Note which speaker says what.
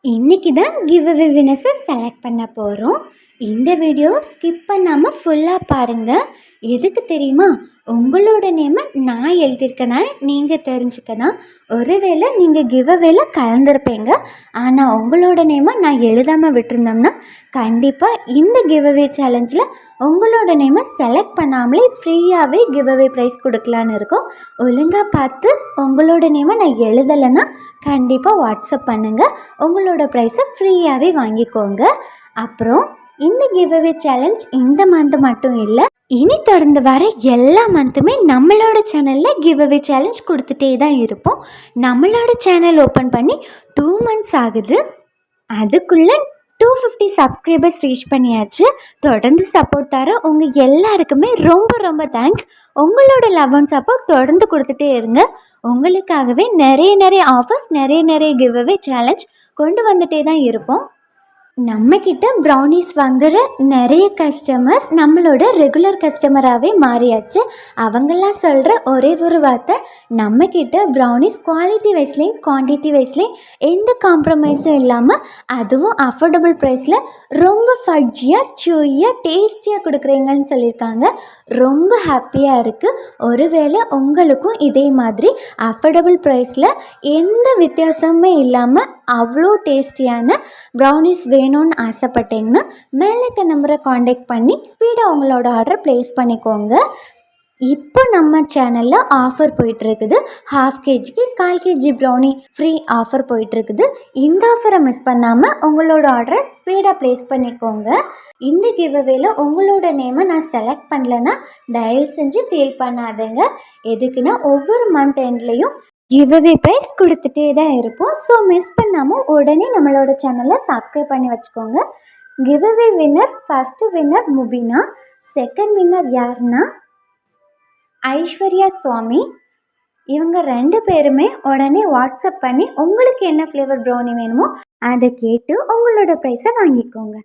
Speaker 1: இன்னைக்கு தான் give away வினர்ஸை select பண்ண போகிறோம். இந்த வீடியோ ஸ்கிப் பண்ணாமல் ஃபுல்லாக பாருங்கள். எதுக்கு தெரியுமா? உங்களோட நேமை நான் எழுதியிருக்கனால நீங்கள் தெரிஞ்சுக்க தான். ஒருவேளை நீங்கள் கிவ் அவேல கலந்துருப்பீங்க, ஆனால் உங்களோட நேமை நான் எழுதாமல் விட்டுருந்தோம்னா கண்டிப்பாக இந்த கிவ் அவே சேலஞ்சில் உங்களோட நேமை செலக்ட் பண்ணாமலே ஃப்ரீயாகவே கிவ் அவே ப்ரைஸ் கொடுக்கலான்னு இருக்கோம். ஒழுங்காக பார்த்து உங்களோட நேமை நான் எழுதலைன்னா கண்டிப்பாக வாட்ஸ்அப் பண்ணுங்கள். உங்களோட ப்ரைஸை ஃப்ரீயாகவே வாங்கிக்கோங்க. அப்புறம் இந்த கிவ் அவே சேலஞ்ச் இந்த மந்த் மட்டும் இல்லை, இனி தொடர்ந்து வர எல்லா மந்த்துமே நம்மளோட சேனலில் கிவ் அவே சேலஞ்ச் கொடுத்துட்டே தான் இருப்போம். நம்மளோட சேனல் ஓப்பன் பண்ணி 2 months ஆகுது. அதுக்குள்ளே 250 சப்ஸ்கிரைபர்ஸ் ரீச் பண்ணியாச்சு. தொடர்ந்து சப்போர்ட் தர உங்கள் எல்லாருக்குமே ரொம்ப ரொம்ப தேங்க்ஸ். உங்களோட லவ் அண்ட் சப்போர்ட் தொடர்ந்து கொடுத்துட்டே இருங்க. உங்களுக்காகவே நிறைய ஆஃபர்ஸ், நிறைய கிவ் அவே சேலஞ்ச் கொண்டு வந்துட்டே தான் இருப்போம். நம்மக்கிட்ட ப்ரௌனிஸ் வாங்குகிற நிறைய கஸ்டமர்ஸ் நம்மளோட ரெகுலர் கஸ்டமராகவே மாறியாச்சு. அவங்கெல்லாம் சொல்கிற ஒரே ஒரு வார்த்தை, நம்மக்கிட்ட ப்ரௌனிஸ் குவாலிட்டி வைஸ்லேயும் குவான்டிட்டி வைஸ்லேயும் எந்த காம்ப்ரமைஸும் இல்லாமல் அதுவும் அஃபோர்டபுள் ப்ரைஸில் ரொம்ப ஃபட்ஜியாக சூயாக டேஸ்டியாக கொடுக்குறீங்கன்னு சொல்லியிருக்காங்க. ரொம்ப ஹாப்பியாக இருக்குது. ஒருவேளை உங்களுக்கும் இதே மாதிரி அஃபோர்டபுள் ப்ரைஸில் எந்த வித்தியாசமுமே இல்லாமல் அவ்வளோ டேஸ்டியான ப்ரௌனிஸ் வேணும்னு ஆசைப்பட்டீங்கன்னா மேலே இருக்க நம்பரை காண்டாக்ட் பண்ணி ஸ்பீடாக உங்களோட ஆர்டர் ப்ளேஸ் பண்ணிக்கோங்க. இப்போ நம்ம சேனலில் ஆஃபர் போயிட்டுருக்குது. 1/2 kgக்கு 1/4 kg ப்ரௌனி ஃப்ரீ ஆஃபர் போயிட்டுருக்குது. இந்த ஆஃபரை மிஸ் பண்ணாமல் உங்களோட ஆர்டரை ஸ்பீடாக ப்ளேஸ் பண்ணிக்கோங்க. இந்த கிவ் அவேல உங்களோட நேமை நான் செலக்ட் பண்ணலைன்னா தயவு செஞ்சு ஃபீல் பண்ணாதீங்க. எதுக்குன்னா ஒவ்வொரு மந்த் எண்ட்லேயும் கிவ் அவே ப்ரைஸ் கொடுத்துட்டே தான் இருப்போம். ஸோ மிஸ் பண்ணாமல் உடனே நம்மளோட சேனலை சப்ஸ்கிரைப் பண்ணி வச்சுக்கோங்க. Giveaway winner, first winner Mubina, second winner யாருன்னா ஐஸ்வர்யா சுவாமி. இவங்க 2 பேருமே உடனே வாட்ஸ்அப் பண்ணி உங்களுக்கு என்ன ஃப்ளேவர் ப்ரௌனி வேணுமோ அதை கேட்டு உங்களோட ப்ரைஸை வாங்கிக்கோங்க.